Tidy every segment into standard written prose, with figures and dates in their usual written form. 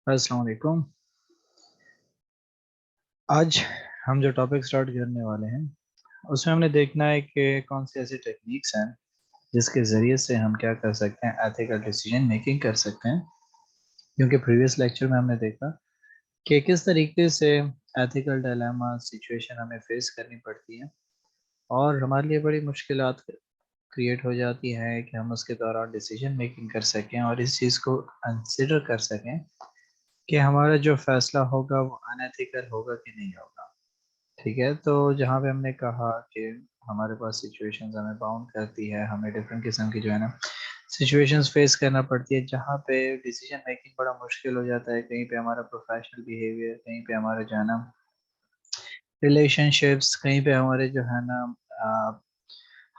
السلام علیکم۔ آج ہم جو ٹاپک سٹارٹ کرنے والے ہیں اس میں ہم نے دیکھنا ہے کہ کون سی ایسی ٹیکنیکس ہیں جس کے ذریعے سے ہم کیا کر سکتے ہیں، ایتھیکل ڈیسیجن میکنگ کر سکتے ہیں۔ کیونکہ پریویس لیکچر میں ہم نے دیکھا کہ کس طریقے سے ایتھیکل ڈائلیما سچویشن ہمیں فیس کرنی پڑتی ہے اور ہمارے لیے بڑی مشکلات کریٹ ہو جاتی ہے کہ ہم اس کے دوران ڈیسیجن میکنگ کر سکیں اور اس چیز کو کنسیڈر کر سکیں کہ ہمارا جو فیصلہ ہوگا وہ انیتھیکل ہوگا کہ نہیں ہوگا۔ ٹھیک ہے، تو جہاں پہ ہم نے کہا کہ ہمارے پاس سچویشنز ہمیں باؤنڈ کرتی ہے، ہمیں ڈفرینٹ قسم کی جو ہے نا سچویشنز فیس کرنا پڑتی ہے جہاں پہ ڈیسیجن میکنگ بڑا مشکل ہو جاتا ہے۔ کہیں پہ ہمارا پروفیشنل بیہیویئر، کہیں پہ ہمارا جو ہے نا ریلیشن شپس، کہیں پہ ہمارے جو ہے نا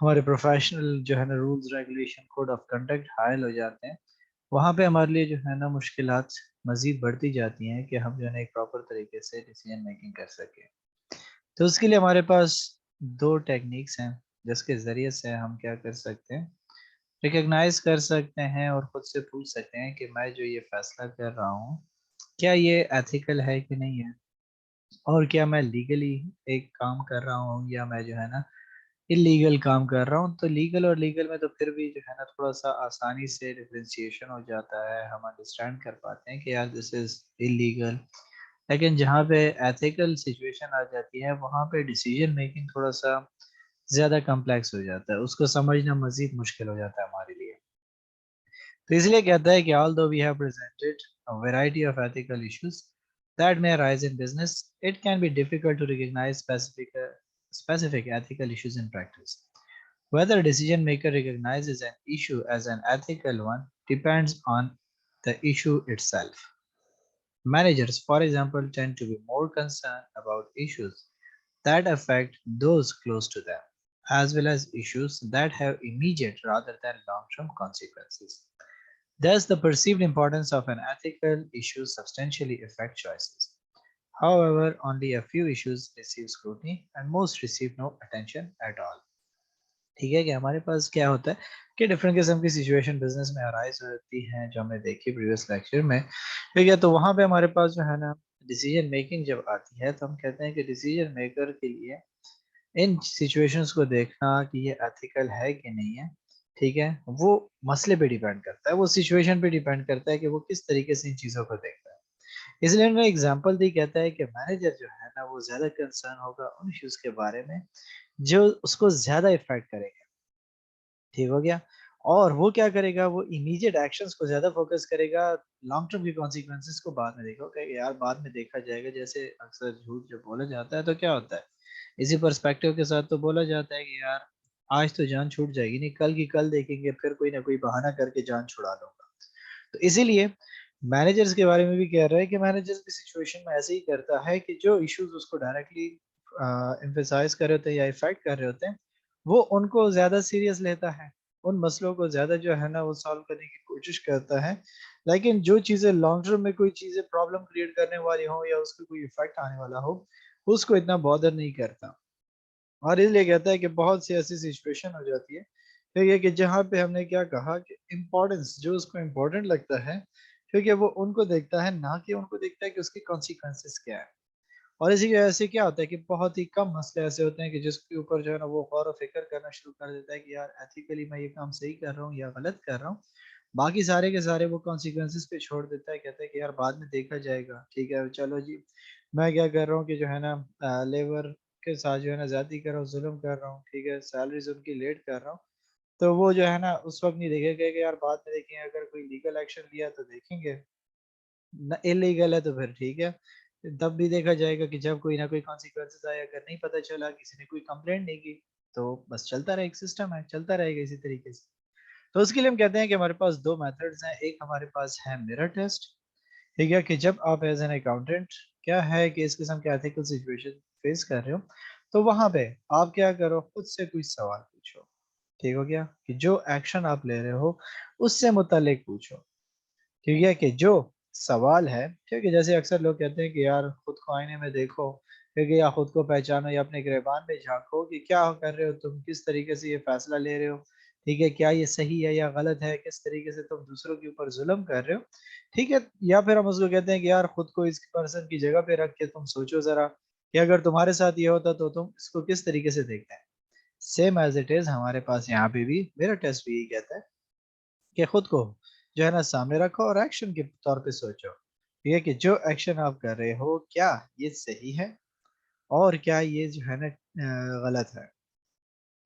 ہمارے پروفیشنل جو ہے نا rules regulation code of conduct حائل ہو جاتے ہیں۔ وہاں پہ ہمارے لیے جو ہے نا مشکلات مزید بڑھتی جاتی ہیں کہ ہم جو ہے نا ایک پراپر طریقے سے ڈیسیجن میکنگ کر سکیں۔ تو اس کے لیے ہمارے پاس دو ٹیکنیکس ہیں جس کے ذریعے سے ہم کیا کر سکتے ہیں، ریکگنائز کر سکتے ہیں اور خود سے پوچھ سکتے ہیں کہ میں جو یہ فیصلہ کر رہا ہوں کیا یہ ایتھیکل ہے کہ نہیں ہے، اور کیا میں لیگلی ایک کام کر رہا ہوں یا میں جو ہے نا اللیگل کام کر رہا ہوں۔ تو لیگل اور لیگل میں تو پھر بھی جو ہے نا تھوڑا سا آسانی سے ڈفرینسیشن ہو جاتا ہے، ہم انڈرسٹینڈ کر پاتے ہیں کہ یار دس از اللیگل۔ لیکن جہاں پہ ایتھیکل سچویشن آ جاتی ہے وہاں پہ ڈیسیجن میکنگ تھوڑا سا زیادہ کمپلیکس ہو جاتا ہے، اس کو سمجھنا مزید مشکل ہو جاتا ہے ہمارے لیے۔ تو اس لیے کہتا ہے کہ although we have presented a variety of ethical issues that may arise in business, it can be difficult to recognize specific ethical issues in practice. Whether a decision maker recognizes an issue as an ethical one depends on the issue itself. Managers, for example, tend to be more concerned about issues that affect those close to them, as well as issues that have immediate rather than long-term consequences. Thus, the perceived importance of an ethical issue substantially affects choices. However, only a few issues receive scrutiny and most receive no attention at all. ٹھیک ہے کہ ہمارے پاس کیا ہوتا ہے کہ different قسم کی سچویشن بزنس میں ارائز ہوتی ہیں جو ہم نے دیکھی پریویس لیکچر میں۔ ٹھیک ہے، تو وہاں پہ ہمارے پاس جو ہے نا ڈیسیجن میکنگ جب آتی ہے تو ہم کہتے ہیں کہ ڈیسیجن میکر کے لیے ان سچویشنز کو دیکھنا کہ یہ ایتھیکل ہے کہ نہیں ہے، ٹھیک ہے، وہ مسئلے پہ ڈیپینڈ کرتا ہے، وہ سچویشن پہ ڈیپینڈ کرتا ہے کہ وہ کس طریقے سے ان چیزوں کو دیکھتا ہے۔ اس لیے انہوں نے ایگزامپل دی، کہتا ہے کہ مینیجر جو ہے نا وہ زیادہ کنسرن ہوگا ان ایشوز کے بارے میں جو اس کو زیادہ افیکٹ کرے گا۔ ٹھیک ہو گیا، اور وہ کیا کرے گا، وہ امیڈیٹ ایکشنز کو زیادہ فوکس کرے گا، لانگ ٹرم کی کانسیکوینسز کو بعد میں دیکھو کہ یار بعد میں دیکھا جائے گا۔ جیسے اکثر جھوٹ جب بولا جاتا ہے تو کیا ہوتا ہے، اسی پرسپیکٹیو کے ساتھ تو بولا جاتا ہے کہ یار آج تو جان چھوٹ جائے گی، نہیں کل کی کل دیکھیں گے، پھر کوئی نہ کوئی بہانہ کر کے جان چھڑا لوں گا۔ تو اسی لیے مینیجرز کے بارے میں بھی کہہ رہا ہے کہ مینیجرز کی سچویشن میں ایسے ہی کرتا ہے کہ جو ایشوز اس کو ڈائریکٹلی ایمفیسائز کر رہے ہوتے ہیں یا افیکٹ کر رہے ہوتے ہیں وہ ان کو زیادہ سیریس لیتا ہے، ان مسئلوں کو زیادہ جو ہے نا وہ سالو کرنے کی کوشش کرتا ہے۔ لیکن جو چیزیں لانگ ٹرم میں کوئی چیزیں پرابلم کریٹ کرنے والی ہوں یا اس کو کوئی افیکٹ آنے والا ہو اس کو اتنا بادر نہیں کرتا، اور اس لیے کہتا ہے کہ بہت سی ایسی سچویشن ہو جاتی ہے ٹھیک ہے کہ جہاں پہ ہم نے کیا کہا کہ امپورٹنس جو اس کو امپورٹنٹ لگتا ہے ٹھیک ہے وہ ان کو دیکھتا ہے، نہ کہ ان کو دیکھتا ہے کہ اس کی کانسیکوینسز کیا ہے۔ اور اسی کی وجہ سے کیا ہوتا ہے کہ بہت ہی کم مسئلے ایسے ہوتے ہیں کہ جس کے اوپر جو ہے نا وہ غور و فکر کرنا شروع کر دیتا ہے کہ یار ایتھیکلی میں یہ کام صحیح کر رہا ہوں یا غلط کر رہا ہوں، باقی سارے کے سارے وہ کانسیکوینسز پہ چھوڑ دیتا ہے، کہتا ہے کہ یار بعد میں دیکھا جائے گا، ٹھیک ہے چلو جی میں کیا کر رہا ہوں کہ جو ہے نا لیبر کے ساتھ جو ہے نا زیادتی کر رہا ہوں، ظلم کر رہا ہوں، ٹھیک ہے سیلریز ان کی لیٹ کر رہا ہوں، تو وہ جو ہے نا اس وقت نہیں دیکھے گا کہ یار بعد میں دیکھیں گے، اگر کوئی لیگل ایکشن لیا تو دیکھیں گے، نہ انلیگل ہے تو پھر ٹھیک ہے تب بھی دیکھا جائے گا کہ جب کوئی نہ کوئی کانسیکوینسز آئے، اگر نہیں پتہ چلا کسی نے کوئی کمپلینٹ نہیں کی تو بس چلتا رہے، ایک سسٹم ہے چلتا رہے گا اسی طریقے سے۔ تو اس کے لیے ہم کہتے ہیں کہ ہمارے پاس دو میتھڈز ہیں، ایک ہمارے پاس ہے میرر ٹیسٹ، ٹھیک ہے کہ جب آپ ایز این اکاؤنٹنٹ کیا ہے کہ اس قسم کے ایتھیکل سچویشن فیس کر رہے ہو تو وہاں پہ آپ کیا کرو، خود سے کوئی سوال پوچھو، ٹھیک ہو گیا کہ جو ایکشن آپ لے رہے ہو اس سے متعلق پوچھو، ٹھیک ہے کہ جو سوال ہے ٹھیک ہے جیسے اکثر لوگ کہتے ہیں کہ یار خود کو آئینے میں دیکھو، ٹھیک ہے یا خود کو پہچانو یا اپنے گریبان میں جھانکو کہ کیا کر رہے ہو تم، کس طریقے سے یہ فیصلہ لے رہے ہو، ٹھیک ہے، کیا یہ صحیح ہے یا غلط ہے، کس طریقے سے تم دوسروں کے اوپر ظلم کر رہے ہو. ٹھیک ہے، یا پھر ہم اس کو کہتے ہیں کہ یار خود کو اس پرسن کی جگہ پہ رکھ کے تم سوچو ذرا کہ اگر تمہارے ساتھ یہ ہوتا تو تم اس کو کس طریقے سے دیکھتے ہیں. سیم ایز اٹ از ہمارے پاس یہاں پہ بھی میرا ٹیسٹ بھی یہی کہتا ہے کہ خود کو جو ہے نا سامنے رکھو اور ایکشن کے طور پہ سوچو. ٹھیک ہے، کہ جو ایکشن آپ کر رہے ہو کیا یہ صحیح ہے اور کیا یہ جو ہے نا غلط ہے.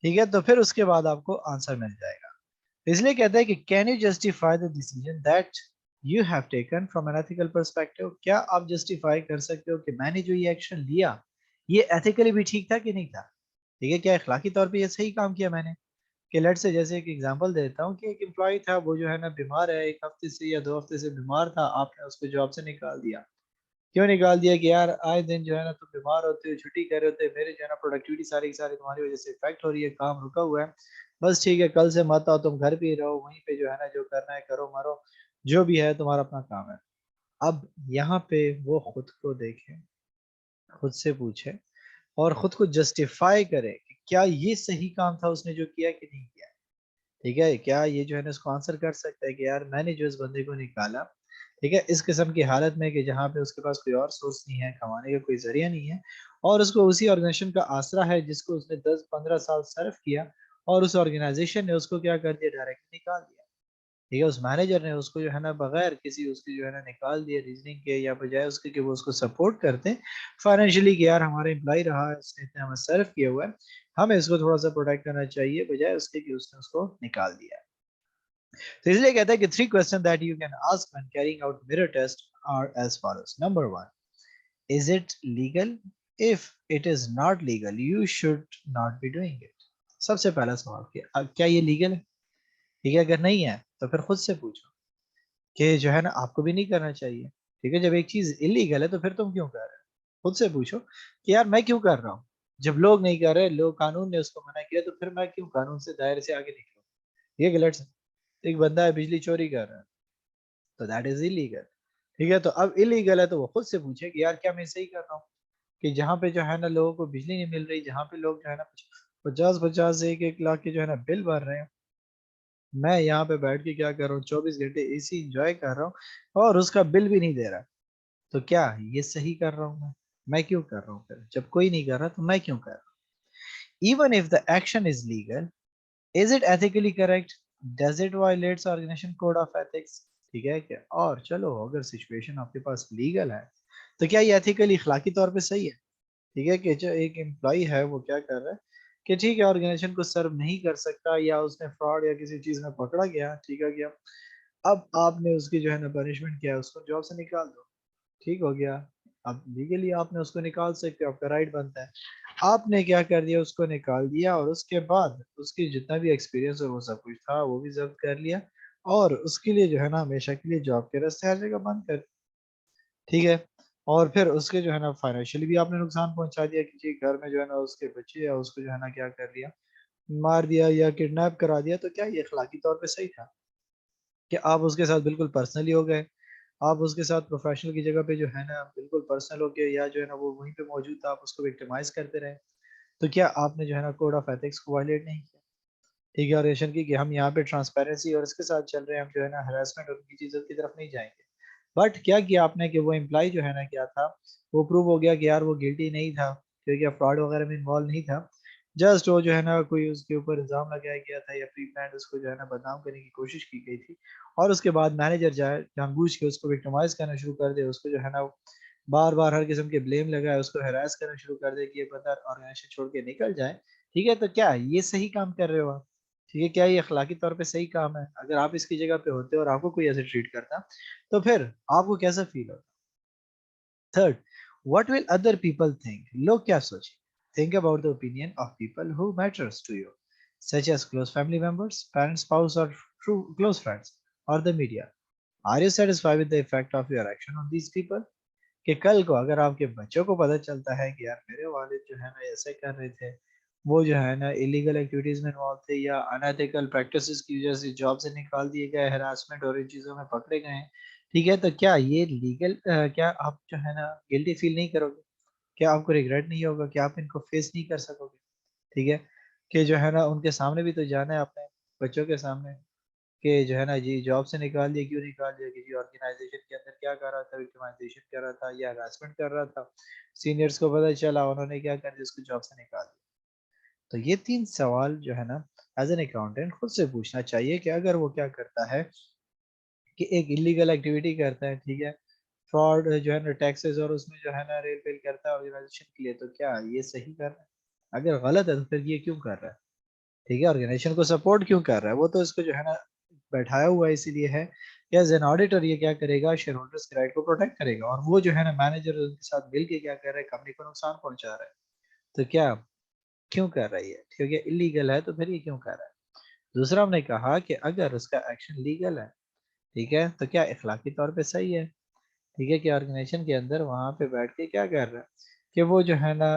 ٹھیک ہے، تو پھر اس کے بعد آپ کو آنسر مل جائے گا. اس لیے کہتا ہے کہ can you justify the decision that you have taken from an ethical perspective. کیا آپ جسٹیفائی کر سکتے ہو کہ میں نے جو یہ ایکشن لیا یہ ایتھیکلی بھی ٹھیک تھا کہ نہیں تھا. ٹھیک ہے، کیا اخلاقی طور پہ یہ صحیح کام کیا میں نے. کہ لیٹ سے جیسے ایک ایگزامپل دیتا ہوں کہ ایک امپلائی تھا، وہ جو ہے نا بیمار ہے، ایک ہفتے سے یا 2 ہفتے سے بیمار تھا، آپ نے اس کو جاب سے نکال دیا. کیوں نکال دیا؟ کہ یار آئے دن جو ہے نا تم بیمار ہوتے ہو، چھٹی کر رہے ہوتے، میرے جو ہے نا پروڈکٹیوٹی ساری کی ساری تمہاری وجہ سے افیکٹ ہو رہی ہے، کام رکا ہوا ہے. بس ٹھیک ہے، کل سے مت آؤ، تم گھر پہ ہی رہو، وہیں پہ جو ہے نا جو کرنا ہے کرو مرو، جو بھی ہے تمہارا اپنا کام ہے. اب یہاں پہ وہ خود کو دیکھے، خود سے پوچھے اور خود کو جسٹیفائی کرے کہ کیا یہ صحیح کام تھا اس نے جو کیا کہ نہیں کیا. ٹھیک ہے، کیا یہ جو ہے نا اس کو آنسر کر سکتا ہے کہ یار میں نے جو اس بندے کو نکالا، ٹھیک ہے، اس قسم کی حالت میں کہ جہاں پہ اس کے پاس کوئی اور سورس نہیں ہے، کمانے کا کوئی ذریعہ نہیں ہے، اور اس کو اسی آرگنائزیشن کا آسرا ہے جس کو اس نے 10-15 سال صرف کیا، اور اس آرگنائزیشن نے اس کو کیا کر دیا؟ ڈائریکٹ نکال دیا. ٹھیک ہے، اس مینیجر نے اس کو جو ہے نا بغیر کسی اس کی جو ہے نا نکال دیا ریزننگ کے، یا بجائے اس کے کہ وہ اس کو سپورٹ کرتے فائنینشلی کہ یار ہمارا امپلائی رہا ہے، اس نے اتنا ہمیں سرو کیا ہوا ہے، ہمیں اس کو تھوڑا سا پروٹیکٹ کرنا چاہیے، بجائے اس کے کہ اس نے اس کو نکال دیا. تو اس لیے کہتا ہے کہ 3 questions that you can ask when carrying out mirror test are as follows. Number 1, is it legal? If it is not legal, you should not be doing it. سب سے پہلا سوال کہ کیا یہ لیگل ہے. ٹھیک ہے، اگر نہیں ہے تو پھر خود سے پوچھو کہ جو ہے نا آپ کو بھی نہیں کرنا چاہیے. ٹھیک ہے، جب ایک چیز انلیگل ہے تو پھر تم کیوں کر رہے ہو. خود سے پوچھو کہ یار میں کیوں کر رہا ہوں. جب لوگ نہیں کر رہے، لوگ قانون نے اس کو منع کیا، تو پھر میں کیوں قانون سے دائرے سے آگے نکلوں. یہ غلط ہے. ایک بندہ ہے بجلی چوری کر رہا ہے تو دیٹ از ایلیگل. ٹھیک ہے، تو اب ایلیگل ہے تو وہ خود سے پوچھے کہ یار کیا میں صحیح کر رہا ہوں. کہ جہاں پہ جو ہے نا لوگوں کو بجلی نہیں مل رہی، جہاں پہ لوگ جو ہے نا 50 1 1 لاکھ کے جو ہے نا بل بھر رہے ہیں، میں یہاں پہ بیٹھ کے کیا کر رہا ہوں، 24 گھنٹے اے سی انجوائے کر رہا ہوں اور اس کا بل بھی نہیں دے رہا. تو کیا یہ صحیح کر رہا ہوں میں کیوں کر رہا ہوں؟ پھر جب کوئی نہیں کر رہا تو میں کیوں کر رہا ہوں. Even if the action is legal, is it ethically correct? Does it violates organization code of ethics? ٹھیک ہے کہ اور چلو اگر سچویشن آپ کے پاس لیگل ہے تو کیا یہ ایتھیکلی اخلاقی طور پہ صحیح ہے. ٹھیک ہے، کہ جو ایک امپلائی ہے وہ کیا کر رہا ہے کہ ٹھیک ہے آرگنائزیشن کو سرو نہیں کر سکتا، یا اس نے فراڈ یا کسی چیز میں پکڑا گیا، ٹھیک ہے، گیا، اب آپ نے اس کی جو ہے نا پنشمنٹ کیا، اس کو جاب سے نکال دو. ٹھیک ہو گیا. اب لیگلی آپ نے اس کو نکال سکتے ہو، آپ کا رائٹ بنتا ہے. آپ نے کیا کر دیا؟ اس کو نکال دیا، اور اس کے بعد اس کی جتنا بھی ایکسپیرینس وہ سب کچھ تھا وہ بھی ضبط کر لیا، اور اس کے لیے جو ہے نا ہمیشہ کے لیے جاب کے راستے ہر جگہ بند کر. ٹھیک ہے، اور پھر اس کے جو ہے نا فائنینشلی بھی آپ نے نقصان پہنچا دیا کہ جی گھر میں جو ہے نا اس کے بچے یا اس کو جو ہے نا کیا کر لیا، مار دیا یا کڈنیپ کرا دیا. تو کیا یہ اخلاقی طور پہ صحیح تھا کہ آپ اس کے ساتھ بالکل پرسنلی ہو گئے، آپ اس کے ساتھ پروفیشنل کی جگہ پہ جو ہے نا بالکل پرسنل ہو گئے، یا جو ہے نا وہ وہیں پہ موجود تھا، آپ اس کو وکٹمائز کرتے رہے. تو کیا آپ نے جو ہے نا کوڈ آف ایتھکس کو وائلیٹ نہیں کیا. ٹھیک ہے، اور ریشن کی کہ ہم یہاں پہ ٹرانسپیرنسی اور اس کے ساتھ چل رہے ہیں، ہم جو ہے نا ہراسمنٹ اور ان کی چیزوں کی طرف نہیں جائیں گے. بٹ کیا کیا آپ نے کہ وہ امپلائی جو ہے نا کیا تھا، وہ پروو ہو گیا کہ یار وہ گلٹی نہیں تھا، کیونکہ فراڈ وغیرہ میں انوالو نہیں تھا. جسٹ وہ جو ہے نا کوئی اس کے اوپر الزام لگایا گیا تھا، یا پری پلانڈ اس کو جو ہے نا بدنام کرنے کی کوشش کی گئی تھی، اور اس کے بعد مینیجر جائے جان بوجھ کے اس کو وکٹمائز کرنا شروع کر دے، اس کو جو ہے نا بار بار ہر قسم کے بلیم لگائے، اس کو ہراس کرنا شروع کر دے کہ یہ بندہ آرگنائزیشن چھوڑ کے نکل جائے. ٹھیک ہے، تو کیا یہ صحیح کام کر رہے ہو آپ. ٹھیک ہے، کیا یہ اخلاقی طور پہ صحیح کام ہے؟ اگر آپ اس کی جگہ پہ ہوتے اور آپ کو کوئی ایسے ٹریٹ کرتا تو پھر آپ کو کیسا فیل ہوتا. Third, what will other people think? لوگ کیا سوچیں. Think about the opinion of people who matters to you, such as close family members, parents, spouse, or true close friends, or the media. Are you satisfied with the effect of your action on these people? کہ کل کو اگر آپ کے بچوں کو پتہ چلتا ہے کہ یار میرے والد جو ہے نا ایسے کر رہے تھے، وہ جو ہے نا ایلیگل ایکٹیویٹیز میں انوالو تھے، یا انیتھیکل پریکٹسز کی وجہ سے جاب سے نکال دیے گئے، ہراسمنٹ اور ان چیزوں میں پکڑے گئے ہیں، ٹھیک ہے، تو کیا یہ لیگل، کیا آپ جو ہے نا گلٹی فیل نہیں کرو گے؟ کیا آپ کو ریگریٹ نہیں ہوگا کہ آپ ان کو فیس نہیں کر سکو گے؟ ٹھیک ہے، کہ جو ہے نا ان کے سامنے بھی تو جانا ہے آپ نے. بچوں کے سامنے کہ جو ہے نا جی جاب سے نکال دیا. کیوں نکال دیا؟ کہ جی آرگنائزیشن کے اندر کیا کر رہا تھا, وکٹمائزیشن کر رہا تھا یا ہراسمنٹ کر رہا تھا. سینئرز کو پتہ چلا, انہوں نے کیا کر دیا, اس کو جاب سے نکال دیا. تو یہ 3 سوال جو ہے نا ایز این اکاؤنٹنٹ خود سے پوچھنا چاہیے کہ اگر وہ کیا کرتا ہے کہ ایک انلیگل ایکٹیویٹی کرتا ہے, ٹھیک ہے, فراڈ جو ہے نا ٹیکسز اور اس میں جو ہے نا ریل پیل کرتا ہے آرگنائزیشن کے لیے, تو کیا یہ صحیح کر رہا ہے؟ اگر غلط ہے تو پھر یہ کیوں کر رہا ہے؟ ٹھیک ہے, آرگنائزیشن کو سپورٹ کیوں کر رہا ہے؟ وہ تو اس کو جو ہے نا بیٹھایا ہوا ہے اسی لیے ہے کہ ایز این آڈیٹر یہ کیا کرے گا, شیئر ہولڈرز کے رائٹ کو پروٹیکٹ کرے گا. اور وہ جو ہے نا مینیجر ان کے ساتھ مل کے کیا کر رہا ہے, کمپنی کو نقصان پہنچا رہا ہے. تو کیا کیوں کر رہی ہے؟ ٹھیک ہے, انلیگل ہے تو پھر یہ کیوں کر رہا ہے؟ دوسرا ہم نے کہا کہ اگر اس کا ایکشن لیگل ہے, ٹھیک ہے, تو کیا اخلاقی طور پہ صحیح ہے؟ ٹھیک ہے, کہ آرگنائزیشن کے اندر وہاں پہ بیٹھ کے کیا کر رہا ہے کہ وہ جو ہے نا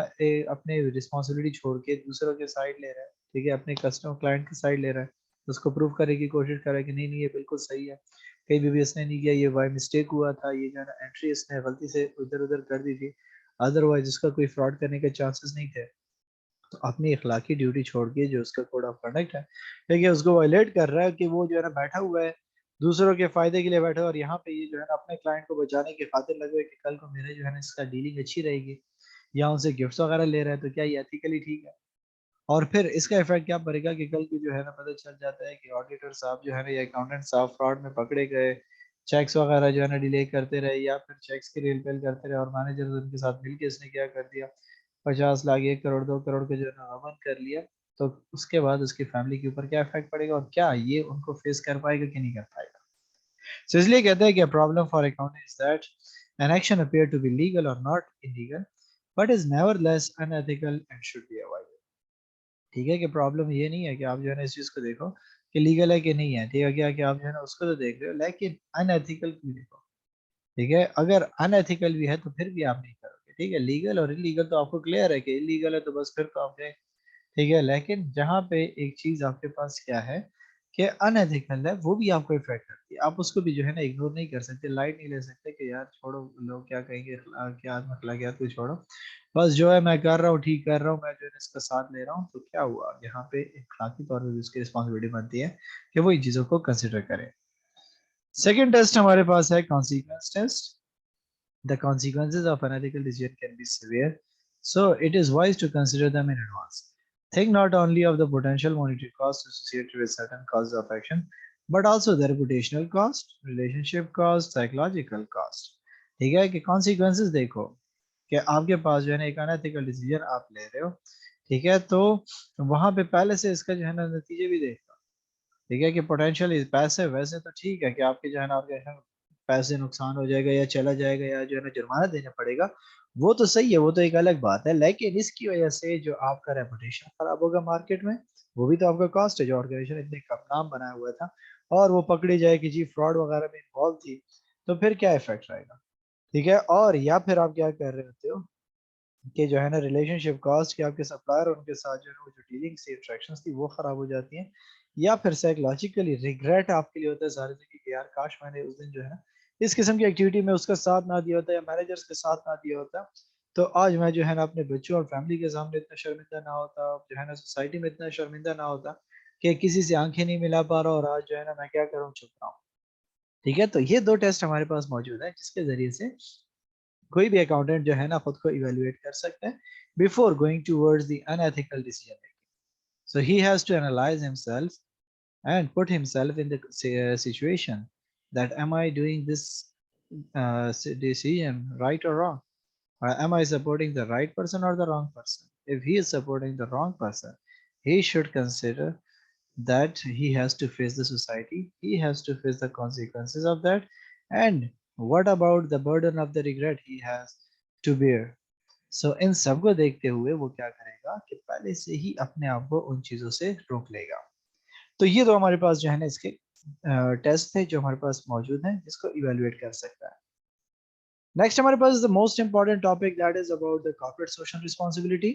اپنے رسپانسبلٹی چھوڑ کے دوسروں کے سائڈ لے رہا ہے, ٹھیک ہے, اپنے کسٹمر کلائنٹ کی سائڈ لے رہا ہے, اس کو پروف کرنے کی کوشش کر رہا ہے کہ نہیں نہیں یہ بالکل صحیح ہے, کہیں بھی اس نے نہیں کیا, یہ بائی مسٹیک ہوا تھا, یہ جو ہے نا انٹری اس نے غلطی سے ادھر ادھر کر دی تھی, ادروائز اس کا کوئی فراڈ کرنے کے چانسز نہیں تھے. تو اپنی اخلاقی ڈیوٹی چھوڑ کے جو اس کا کوڈ آف کنڈکٹ ہے, ٹھیک ہے, اس کو وائلیٹ کر رہا ہے کہ وہ جو ہے نا بیٹھا ہوا ہے دوسروں کے فائدے کے لیے بیٹھا ہے, اور یہاں پہ یہ جو ہے نا اپنے کلائنٹ کو بچانے کی خاطر لگے ہوئے کہ کل کو میرے جو ہے نا اس کا ڈیلنگ اچھی رہے گی, یا ان سے گفٹس وغیرہ لے رہا ہے, تو کیا یہ ایتھیکلی ٹھیک ہے؟ اور پھر اس کا افیکٹ کیا پڑے گا کہ کل کو جو ہے نا پتہ چل جاتا ہے کہ آڈیٹر صاحب جو ہے نا یا اکاؤنٹنٹ صاحب فراڈ میں پکڑے گئے, چیکس وغیرہ جو ہے نا ڈیلے کرتے رہے, یا پھر چیکس کی ریل پیل کرتے رہے, اور مینیجر ان کے ساتھ مل کے اس نے کیا کر دیا, 50 لاکھ 1 کروڑ 2 کروڑ کا جو ہے نا غبن کر لیا. تو اس کے بعد اس کی فیملی کے اوپر کیا افیکٹ پڑے گا, اور کیا یہ ان کو فیس کر پائے گا کہ نہیں کر پائے گا؟ سو اس لیے کہتے ہیں کہ problem for accounting is that an action appear to be legal or not illegal but is nevertheless unethical and should be avoided. ٹھیک ہے, کہ پرابلم یہ نہیں ہے کہ آپ جو ہے نا اس چیز کو دیکھو کہ لیگل ہے کہ نہیں ہے, ٹھیک ہے, کیا کہ آپ جو ہے نا اس کو تو دیکھ رہے ہو, لیکن ان ایتھیکل بھی دیکھو. ٹھیک ہے, اگر ان ایتھیکل بھی ہے تو پھر بھی آپ نہیں کرو گے. ٹھیک ہے, لیگل اور انلیگل تو آپ کو کلیئر ہے کہ انلیگل ہے تو بس پھر تو آپ نے, ٹھیک ہے, لیکن جہاں پہ ایک چیز آپ کے پاس کیا ہے کہ ان ایتھیکل ہے, وہ بھی آپ کو افیکٹ کرتی ہے, آپ اس کو بھی جو ہے نا اگنور نہیں کر سکتے, لائٹ نہیں لے سکتے کہ یار چھوڑو لوگ کیا کہیں گے, کیا اخلاقیات کو چھوڑو, بس جو ہے میں کر رہا ہوں ٹھیک کر رہا ہوں, میں جو ہے اس کا ساتھ لے رہا ہوں. تو کیا ہوا, یہاں پہ اخلاقی طور پہ بھی اس کی رسپانسبلٹی بنتی ہے کہ وہ ان چیزوں کو کنسیڈر کرے. سیکنڈ ٹیسٹ ہمارے پاس ہے consequence test. The consequences of unethical decision can be severe, so it is wise to consider them in advance. Think not only of the potential monetary costs associated with certain causes of action, but also the reputational cost, relationship cost, psychological cost. ٹھیک ہے, کہ consequences دیکھو کہ آپ کے پاس جو ہے نا ایک unethical decision آپ لے رہے ہو, ٹھیک ہے, تو وہاں پہ پہلے سے اس کا جو ہے نا نتیجے بھی دیکھو. ٹھیک ہے, کہ پوٹینشیل پیسے ویسے تو ٹھیک ہے کہ آپ کے جو ہے نا پیسے نقصان ہو جائے گا یا چلا جائے گا یا جو ہے نا جرمانہ دینا پڑے گا, وہ تو صحیح ہے, وہ تو ایک الگ بات ہے, لیکن اس کی وجہ سے جو آپ کا ریپوٹیشن خراب ہوگا مارکیٹ میں, وہ بھی تو آپ کا کاسٹ ہے. جو آرگنائزیشن اتنے کم نام بنایا ہوا تھا اور وہ پکڑی جائے کہ جی فراڈ وغیرہ میں انوالو تھی, تو پھر کیا افیکٹ رہے گا؟ ٹھیک ہے, اور یا پھر آپ کیا کر رہے ہوتے ہو کہ جو ہے نا ریلیشن شپ کاسٹ, کہ آپ کے سپلائر اور ان کے ساتھ جو ہے وہ جو ڈیلنگ سی انٹریکشنز تھی وہ خراب ہو جاتی ہیں, یا پھر سائیکولوجیکلی ریگریٹ آپ کے لیے ہوتا ہے سارے دن کہ یار کاش میں نے اس دن جو ہے نا اس قسم کی ایکٹیویٹی میں اس کا ساتھ نہ دیا ہوتا یا مینیجرز کے ساتھ نہ دیا ہوتا, تو آج میں جو ہے نا اپنے بچوں اور فیملی کے سامنے اتنا شرمندہ نہ ہوتا, جو ہے نا سوسائٹی میں اتنا شرمندہ نہ ہوتا کہ کسی سے آنکھیں نہیں ملا پا رہا, اور آج جو ہے نا میں کیا کروں, چھپ رہا ہوں. ٹھیک ہے, تو یہ 2 ٹیسٹ ہمارے پاس موجود ہیں جس کے ذریعے سے کوئی بھی اکاؤنٹنٹ جو ہے نا خود کو ایویلویٹ کر سکتا ہے before going towards the unethical decision making. So he has to analyze himself and put himself in the situation that am I doing this decision right or wrong? Or am I supporting the right person or the wrong person? If he is supporting the wrong person, he should consider that he has to face the society, he has to face the consequences of that, and what about the burden of the regret he has to bear. سو ان سب کو دیکھتے ہوئے وہ کیا کرے گا کہ پہلے سے ہی اپنے آپ کو ان چیزوں سے روک لے گا. تو یہ تو ہمارے پاس جو ہے نا اس کے ٹیسٹ تھے جو ہمارے پاس موجود ہیں جس کو ایویلویٹ کر سکتا ہے. نیکسٹ ہمارے پاس the most important topic that is about the corporate social responsibility.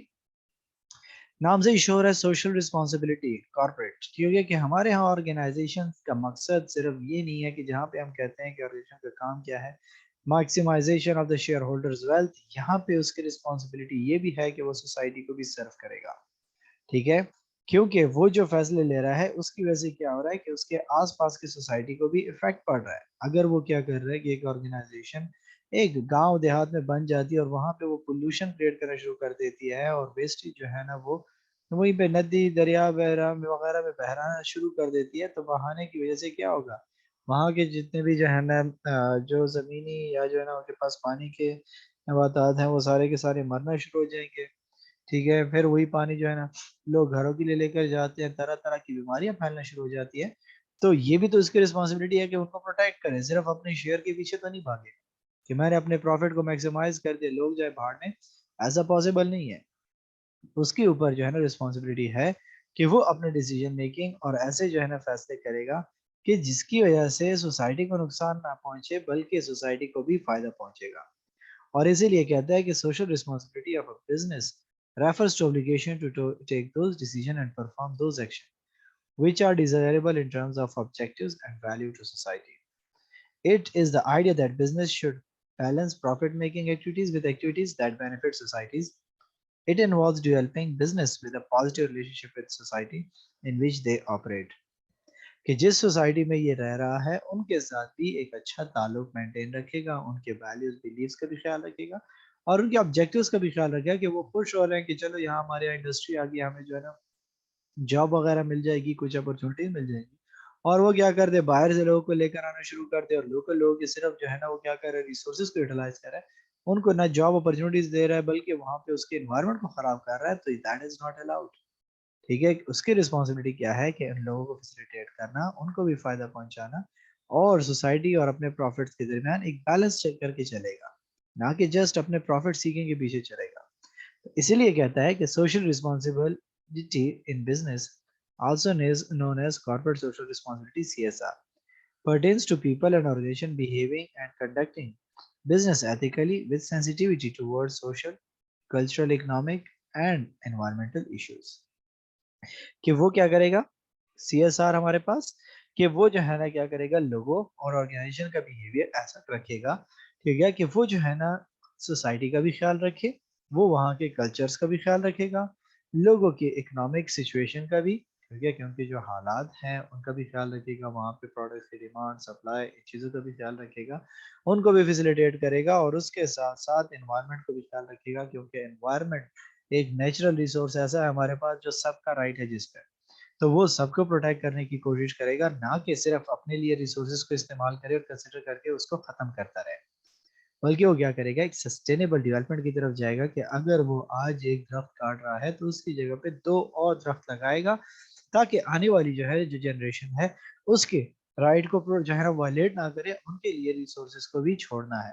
نام سے ہی شور ہے سوشل رسپانسبلٹی کارپوریٹ, کیونکہ کہ ہمارے ہاں آرگنائزیشن کا مقصد صرف یہ نہیں ہے کہ جہاں پہ ہم کہتے ہیں کہ آرگنائزیشن کا کام کیا ہے, maximization of the shareholders wealth, یہاں پہ اس کی رسپانسبلٹی یہ بھی ہے کہ وہ سوسائٹی کو بھی سرو کرے گا. ٹھیک ہے, کیونکہ وہ جو فیصلے لے رہا ہے اس کی وجہ سے کیا ہو رہا ہے کہ اس کے آس پاس کی سوسائٹی کو بھی افیکٹ پڑ رہا ہے. اگر وہ کیا کر رہا ہے کہ ایک آرگنائزیشن ایک گاؤں دیہات میں بن جاتی ہے اور وہاں پہ وہ پولوشن کریٹ کرنا شروع کر دیتی ہے اور ویسٹیج جو ہے نا وہ وہیں پہ ندی دریا وغیرہ میں بہرانا شروع کر دیتی ہے, تو بہانے کی وجہ سے کیا ہوگا, وہاں کے جتنے بھی جو ہے نا جو زمینی یا جو ہے نا ان کے پاس پانی کے نباتات ہیں وہ سارے کے سارے مرنا شروع ہو جائیں گے. ٹھیک ہے, پھر وہی پانی جو ہے نا لوگ گھروں کے لیے لے کر جاتے ہیں, طرح طرح کی بیماریاں پھیلنا شروع ہو جاتی ہے. تو یہ بھی تو اس کی رسپانسبلٹی ہے کہ ان کو پروٹیکٹ کرے, صرف اپنے شیئر کے پیچھے تو نہیں بھاگے کہ میں نے اپنے پروفٹ کو میکسیمائز کر دیا لوگ جائے بھاڑنے. ایسا پاسبل نہیں ہے. اس کے اوپر جو ہے نا رسپانسبلٹی ہے کہ وہ اپنے ڈیسیجن میکنگ اور ایسے جو ہے نا فیصلے کرے گا کہ جس کی وجہ سے سوسائٹی کو نقصان نہ پہنچے بلکہ سوسائٹی کو بھی فائدہ پہنچے گا. اور اسی لیے کہتا ہے کہ social responsibility of a business refers to obligation to take those decisions and perform those actions which are desirable in terms of objectives and value to society. It is the idea that business should balance profit making activities with activities that benefit societies. It involves developing business with a positive relationship with society in which they operate. کہ جس society میں یہ رہ رہا ہے ان کے ساتھ بھی ایک اچھا تعلق مینٹین رکھے گا, ان کے ویلیوز بلیفس کا بھی خیال رکھے گا اور ان کے آبجیکٹیوز کا بھی خیال رکھے گا کہ وہ خوش ہو رہے ہیں کہ چلو یہاں ہمارے یہاں انڈسٹری آ گئی, ہمیں جو ہے نا جاب وغیرہ مل جائے گی, کچھ اپرچونیٹی مل جائے گی. اور وہ کیا کرتے, باہر سے لوگوں کو لے کر آنا شروع کرتے اور لوکل لوگوں کی صرف جو ہے نا وہ کیا کر رہے ہیں, ریسورسز کو یوٹیلائز کر رہے ہیں, ان کو نہ جاب اپرچونیٹیز دے رہا ہے بلکہ وہاں پہ اس کے انوائرمنٹ کو خراب کر رہا ہے. تو دیٹ از ناٹ الاؤڈ. ٹھیک ہے, اس کی رسپانسبلٹی کیا ہے کہ ان لوگوں کو فیسیلیٹیٹ کرنا, ان کو بھی فائدہ پہنچانا اور سوسائٹی اور اپنے پروفٹس کے درمیان ایک بیلنس چیک کر کے چلے گا, نہ کہ جسٹ اپنے پروفٹ سیکنگ کے پیچھے چلے گا. اسی لیے کہتا ہے کہ social responsibility in business also known as corporate social responsibility CSR pertains to people and organization behaving and conducting business ethically with sensitivity towards social, cultural, economic and environmental issues. کہ وہ کیا کرے گا, سی ایس آر ہمارے پاس, کہ وہ جو ہے نا کیا کرے گا, لوگوں اور آرگنائزیشن کا بیہیویئر ایسا رکھے گا, ٹھیک ہے, کہ وہ جو ہے نا سوسائٹی کا بھی خیال رکھے, وہ وہاں کے کلچرز کا بھی خیال رکھے گا, لوگوں کے اکنامک سچویشن کا بھی, ٹھیک ہے, کیونکہ جو حالات ہیں ان کا بھی خیال رکھے گا, وہاں پہ پروڈکٹس کی ڈیمانڈ سپلائی ان چیزوں کا بھی خیال رکھے گا, ان کو بھی فیسیلیٹیٹ کرے گا, اور اس کے ساتھ ساتھ انوائرمنٹ کو بھی خیال رکھے گا, کیونکہ انوائرمنٹ ایک نیچرل ریسورس ایسا ہے ہمارے پاس جو سب کا رائٹ ہے جس پہ, تو وہ سب کو پروٹیکٹ کرنے کی کوشش کرے گا, نہ کہ صرف اپنے لیے ریسورسز کو استعمال کرے اور کنسیڈر کر کے اس کو ختم کرتا رہے, بلکہ وہ کیا کرے گا, ایک سسٹینیبل ڈیولپمنٹ کی طرف جائے گا کہ اگر وہ آج ایک درخت کاٹ رہا ہے تو اس کی جگہ پہ 2 اور درخت لگائے گا, تاکہ آنے والی جو ہے جو جنریشن ہے اس کے رائٹ کو جو ہے نا وائلیٹ نہ کرے, ان کے لیے ریسورسز کو بھی چھوڑنا ہے.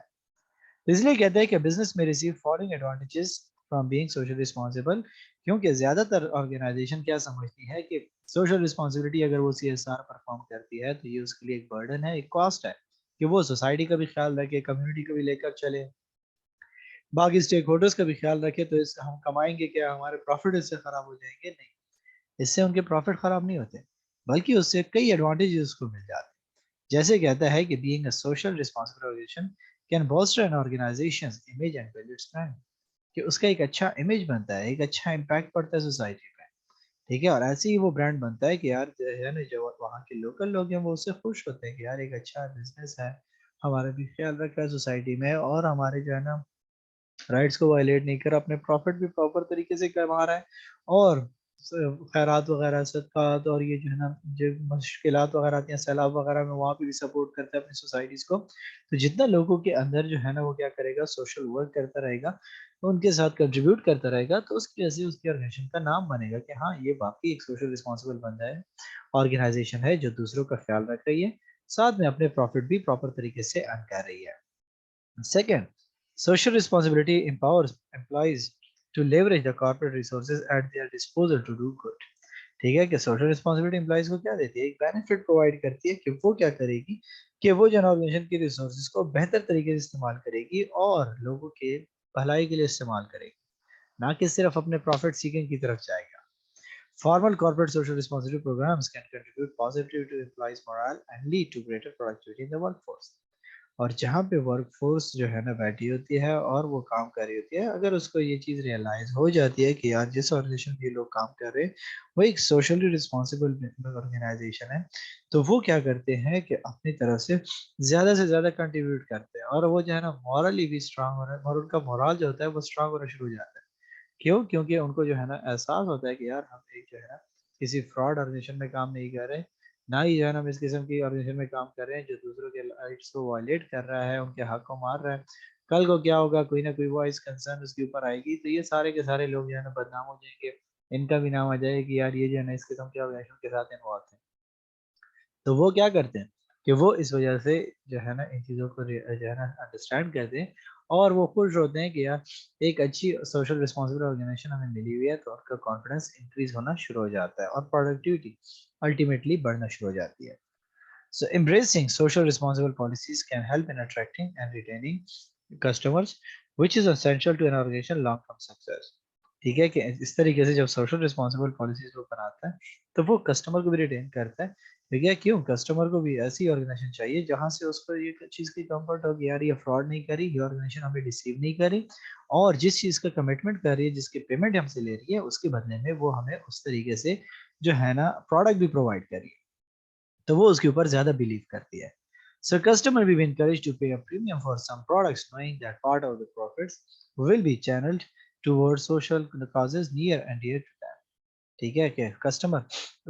اس لیے کہتے ہیں کہ بزنس میں receive following advantages from being social responsible, کیونکہ زیادہ تر آرگنائزیشن کیا سمجھتی ہے کہ سوشل رسپانسبلٹی اگر وہ سی ایس آر پرفارم کرتی ہے تو یہ اس کے لیے ایک برڈن ہے, ایک کاسٹ ہے, کہ وہ سوسائٹی کا بھی خیال رکھے, کمیونٹی کو بھی لے کر چلے, باقی اسٹیک ہولڈرز کا بھی خیال رکھے. تو اس ہم کمائیں گے کیا, ہمارے پروفٹ اس سے خراب ہو جائیں گے؟ نہیں, اس سے ان کے پروفٹ خراب نہیں ہوتے بلکہ اس سے کئی ایڈوانٹیجز کو مل جاتے ہیں. جیسے کہتا ہے کہ being a social responsible organization can bolster an organization's image and build its brand, کہ اس کا ایک اچھا امیج بنتا ہے, ایک اچھا امپیکٹ پڑتا ہے سوسائٹی پہ, ٹھیک ہے, اور ایسے ہی وہ برانڈ بنتا ہے کہ یار جو ہے نا جو وہاں کے لوکل لوگ ہیں وہ اس سے خوش ہوتے ہیں کہ یار ایک اچھا بزنس ہے, ہمارا بھی خیال رکھا ہے سوسائٹی میں, اور ہمارے جو ہے نا رائٹس کو وائلیٹ نہیں کر, اپنے پروفٹ بھی پراپر طریقے سے کما رہا ہے, اور خیرات وغیرہ صدقات اور یہ جو ہے نا جو مشکلات وغیرہ آتی ہیں سیلاب وغیرہ میں وہاں پہ بھی سپورٹ کرتا ہے اپنی سوسائٹیز کو. تو جتنا لوگوں کے اندر جو ہے نا وہ کیا کرے گا, سوشل ورک کرتا رہے گا, ان کے ساتھ کنٹریبیوٹ کرتا رہے گا, تو اس کی وجہ سے اس کی آرگنائزیشن کا نام بنے گا کہ ہاں یہ واقعی ایک سوشل رسپانسبل بندہ ہے, آرگنائزیشن ہے جو دوسروں کا خیال رکھ رہی ہے, ساتھ میں اپنے پروفٹ بھی پراپر طریقے سے ارن کر رہی ہے. Second, social responsibility empowers employees to leverage the corporate resources at their disposal to do good. ٹھیک ہے, کہ سوشل رسپانسبلٹی امپلائیز کو کیا دیتی ہے, ایک بینیفٹ پرووائڈ کرتی ہے کہ وہ کیا کرے گی کہ وہ جو آرگنائزیشن کی ریسورسز کو بہتر طریقے سے استعمال کرے گی اور لوگوں کے بھلائی کے لیے استعمال کرے گی, نہ کہ صرف اپنے پروفٹ سیکنگ کی طرف جائے گا. Formal corporate social responsibility programs can contribute positively to employees' morale and lead to greater productivity in the workforce. اور جہاں پہ ورک فورس جو ہے نا بیٹھی ہوتی ہے اور وہ کام کر رہی ہوتی ہے، اگر اس کو یہ چیز ریئلائز ہو جاتی ہے کہ یار جس آرگنائزیشن میں یہ لوگ کام کر رہے ہیں وہ ایک سوشلی رسپانسبل آرگنائزیشن ہے، تو وہ کیا کرتے ہیں کہ اپنی طرف سے زیادہ کنٹریبیوٹ کرتے ہیں، اور وہ جو ہے نا مورلی بھی اسٹرانگ ہو رہا ہے، اور ان کا مورال جو ہوتا ہے وہ اسٹرانگ ہونا شروع ہو جاتا ہے۔ کیوں؟ کیونکہ ان کو جو ہے نا احساس ہوتا ہے کہ یار ہم ایک جو ہے نا کسی فراڈ آرگنائزیشن میں کام نہیں کر رہے، نہ ہی جو ہے نا ہم اس قسم کی آرگنائزیشن میں کام کر رہے ہیں جو دوسروں کے رائٹس کو وائلیٹ کر رہا ہے، ان کے حق کو مار رہا ہے۔ کل کو کیا ہوگا، کوئی نہ کوئی وائس کنسرن اس کے اوپر آئے گی تو یہ سارے کے سارے لوگ جو ہے نا بدنام ہو جائیں گے، ان کا بھی نام آ جائے کہ یار یہ جو ہے نا اس قسم کے آرگنائزیشن کے ساتھ انوالو ہیں۔ تو وہ کیا کرتے ہیں کہ وہ اس وجہ سے جو ہے نا ان چیزوں کو جو ہے نا انڈرسٹینڈ کرتے ہیں، اور وہ خوش ہوتے ہیں کہ یار ایک اچھی سوشل رسپانسبل آرگنائزیشن ہمیں ملی ہوئی ہے، تو ان کا کانفیڈنس انکریز ہونا شروع ہو جاتا ہے اور پروڈکٹیوٹی الٹیمیٹلی بڑھنا شروع ہو جاتی ہے۔ So embracing social responsible policies can help in attracting and retaining customers, which is essential to an organization long-term success. ٹھیک ہے کہ اس طریقے سے جب سوشل رسپانسبل پالیسیز وہ بناتا ہے تو وہ کسٹمر کو بھی ریٹین کرتا ہے۔ ٹھیک ہے، کیوں؟ کسٹمر کو بھی ایسی آرگنائزیشن چاہیے جہاں سے اس کو یہ چیز کی کمفرٹ ہو کہ یار یہ فراڈ نہیں کری، یہ آرگنائزیشن ہمیں ڈیسیو نہیں کری، اور جس چیز کا کمٹمنٹ کر رہی ہے، جس کی پیمنٹ ہم سے لے رہی ہے، اس کے بدلے میں وہ ہمیں اس طریقے سے جو ہے نا پروڈکٹ بھی پرووائڈ کری ہے، تو وہ اس کے اوپر زیادہ بلیو کرتی ہے۔ So customer will be encouraged to pay a premium for some products, knowing that part of the profits will be channeled towards social causes near and dear to them. ٹھیک ہے کہ کسٹمر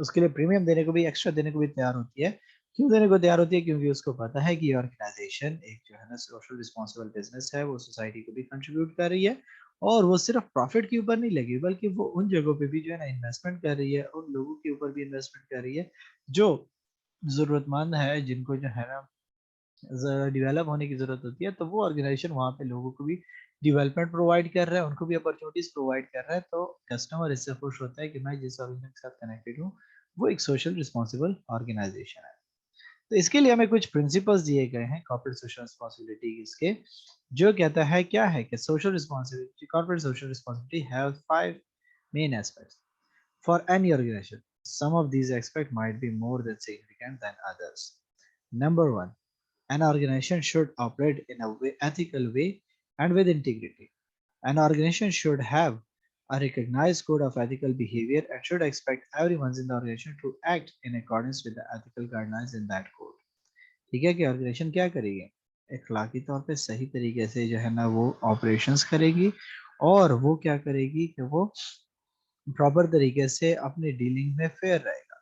اس کے لیے premium دینے کو بھی، extra دینے کو بھی تیار ہوتی ہے۔ کیوں دینے کو تیار ہوتی ہے؟ کیونکہ اس کو پتا ہے کہ یہ آرگنائزیشن ایک جو ہے نا سوشل رسپانسبل بزنس ہے، وہ سوسائٹی کو بھی کنٹریبیوٹ کر رہی ہے، اور وہ صرف پروفٹ کے اوپر نہیں لگی بلکہ وہ ان جگہوں پہ بھی جو ہے نا انویسٹمنٹ کر رہی ہے، ان لوگوں کے اوپر بھی انویسٹمنٹ کر رہی ہے جو ضرورت مند ہے، جن کو جو ہے نا ڈیولپ ہونے کی ضرورت ہوتی ہے، تو وہ آرگنائزیشن وہاں پہ لوگوں کو بھی ڈیولپمنٹ پرووائڈ کر رہا ہے، ان کو بھی اپرچونیٹیز پرووائڈ کر رہا ہے، تو کسٹمر اس سے خوش ہوتا ہے کہ میں جس آرگنائزیشن کے ساتھ کنیکٹڈ ہوں وہ ایک سوشل رسپانسبل آرگنائزیشن ہے۔ تو اس کے لیے ہمیں کچھ پرنسپلز دیے گئے ہیں کارپوریٹ سوشل رسپانسبلٹی اس کے، جو کہتا ہے کیا ہے کہ social responsibility, corporate social responsibility have 5 main aspects for any organization. Some of these aspects might be more than significant than others. Number one, an organization should operate in a ethical way and with integrity. An organization should have a recognized code of ethical behavior and should expect everyone in the organization to act in accordance with the ethical guidelines in that code. ٹھیک ہے کہ organization کیا کرے گی؟ اخلاقی طور پہ صحیح طریقے سے جو ہے نا وہ آپریشنز کرے گی، اور وہ کیا کرے گی کہ وہ پراپر طریقے سے اپنی ڈیلنگ میں فیئر رہے گا۔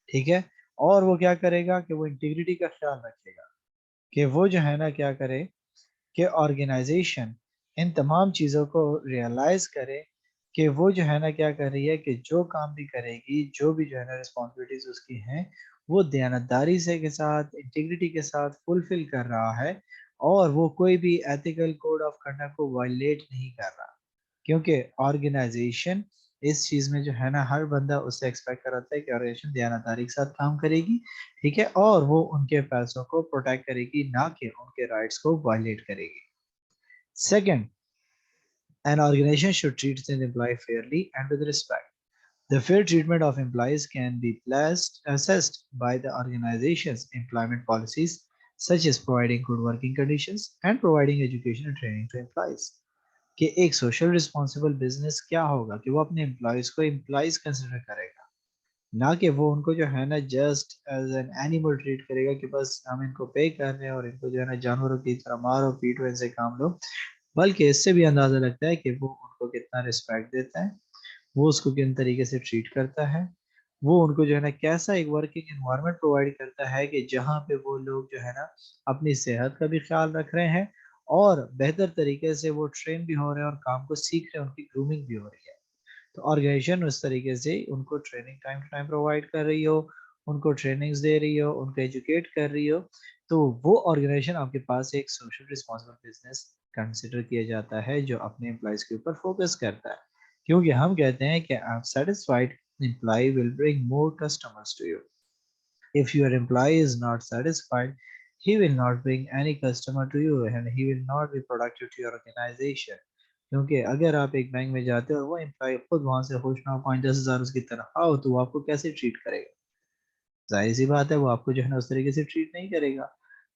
ٹھیک ہے، اور وہ کیا کرے گا کہ وہ انٹیگریٹی کا خیال رکھے گا، کہ وہ جو ہے نا کیا کرے کہ آرگنائزیشن ان تمام چیزوں کو ریئلائز کرے کہ وہ جو ہے نا کیا کر رہی ہے، کہ جو کام بھی کرے گی، جو بھی جو ہے نا رسپانسبلٹیز اس کی ہیں، وہ دیانتداری سے کے ساتھ، انٹیگریٹی کے ساتھ فلفل کر رہا ہے، اور وہ کوئی بھی ایتھیکل کوڈ آف کنڈکٹ کو وائلیٹ نہیں کر رہا، کیونکہ آرگنائزیشن اس چیز میں جو ہے نا ہر بندہ اس سے ایکسپیکٹ کر رہا ہے کہ آرگنائزیشن دیانتداری کے ساتھ کام کرے گی، ٹھیک ہے، اور وہ ان کے پیسوں کو پروٹیکٹ کرے گی، نہ کہ ان کے رائٹس کو وائلیٹ کرے گی۔ Second, an organization should treat its employee fairly and with respect. The fair treatment of employees can be assessed by the organization's employment policies, such as providing good working conditions and providing education and training to employees. کہ ایک social responsible business کیا ہوگا کہ وہ اپنے employees کو employees consider کرے گا، نہ کہ وہ ان کو جو ہے نا just as an animal treat کرے گا کہ بس ہم ان کو پے کر رہے ہیں اور ان کو جو ہے نا جانوروں کی طرح مارو پیٹو ان سے کام لو، بلکہ اس سے بھی اندازہ لگتا ہے کہ وہ ان کو کتنا رسپیکٹ دیتا ہے، وہ اس کو کن طریقے سے ٹریٹ کرتا ہے، وہ ان کو جو ہے نا کیسا ایک ورکنگ انوائرمنٹ پرووائڈ کرتا ہے کہ جہاں پہ وہ لوگ جو ہے نا اپنی صحت کا بھی خیال رکھ رہے ہیں، اور بہتر طریقے سے وہ ٹرین بھی ہو رہے ہیں اور کام کو سیکھ رہے ہیں، ان کی گرومنگ بھی ہو رہی ہے۔ تو آرگنائزیشن اس طریقے سے ان کو training time to time provide کر رہی ہو، ان کو ٹریننگز دے رہی ہو، ان کو ایجوکیٹ کر رہی ہو، تو وہ آرگنائزیشن آپ کے پاس ایک سوشل رسپانسبل بزنس کنسیڈر کیا جاتا ہے جو اپنے امپلائیز کے اوپر فوکس کرتا ہے، کیونکہ ہم کہتے ہیں کہ satisfied employee will bring more customers to you. If your employee is not satisfied, he will not bring any customer to you and he will not be productive to your organization. کیونکہ اگر آپ ایک bank میں جاتے ہو اور وہ employee خود وہاں سے خوش نہ ہو، 5-10 ہزار اس کی تنخواہ ہو، تو وہ آپ کو کیسے ٹریٹ کرے گا؟ ظاہر سی بات ہے وہ آپ کو جو ہے نا اس طریقے سے ٹریٹ نہیں کرے گا۔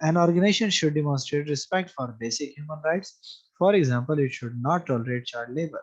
an organization should demonstrate respect for basic human rights. For example, it should not tolerate child labor.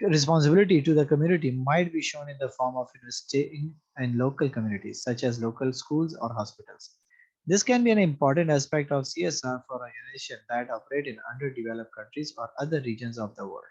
Responsibility to the community might be shown in the form of investing in local communities, such as local schools or hospitals. This can be an important aspect of CSR for organizations that operate in underdeveloped countries or other regions of the world.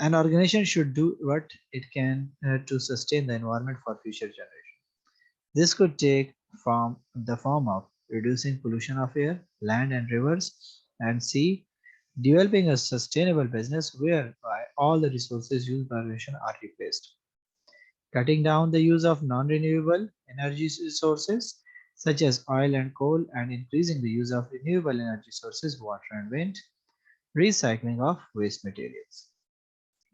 an organization should do what it can to sustain the environment for future generations. This could take from the form of reducing pollution of air, land and rivers and sea, developing a sustainable business whereby all the resources used by ocean are replaced, cutting down the use of non-renewable energy sources such as oil and coal, and increasing the use of renewable energy sources, water and wind, recycling of waste materials.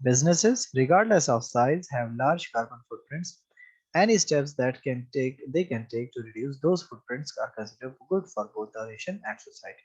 Businesses, regardless of size, have large carbon footprints. Any steps that they can take to reduce those footprints are considered good for both the nation and society.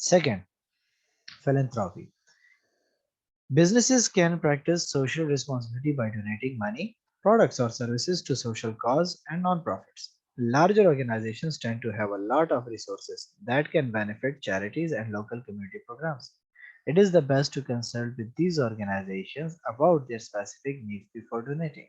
Second, philanthropy. Businesses can practice social responsibility by donating money, products, or services to social cause and non-profits. Larger organizations tend to have a lot of resources that can benefit charities and local community programs. It is the best to consult with these organizations about their specific needs before donating.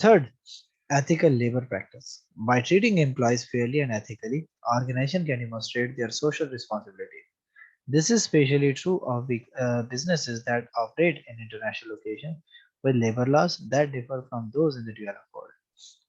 Third, ethical labor practice. By treating employees fairly and ethically, organization can demonstrate their social responsibility. This is especially true of businesses that operate in international locations with labor laws that differ from those in the developed world.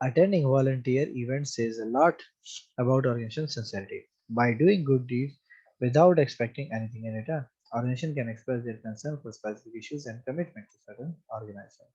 attending volunteer events says a lot about organization sincerity. By doing good deeds without expecting anything in return, organization can express their concern for specific issues and commitment to certain organization।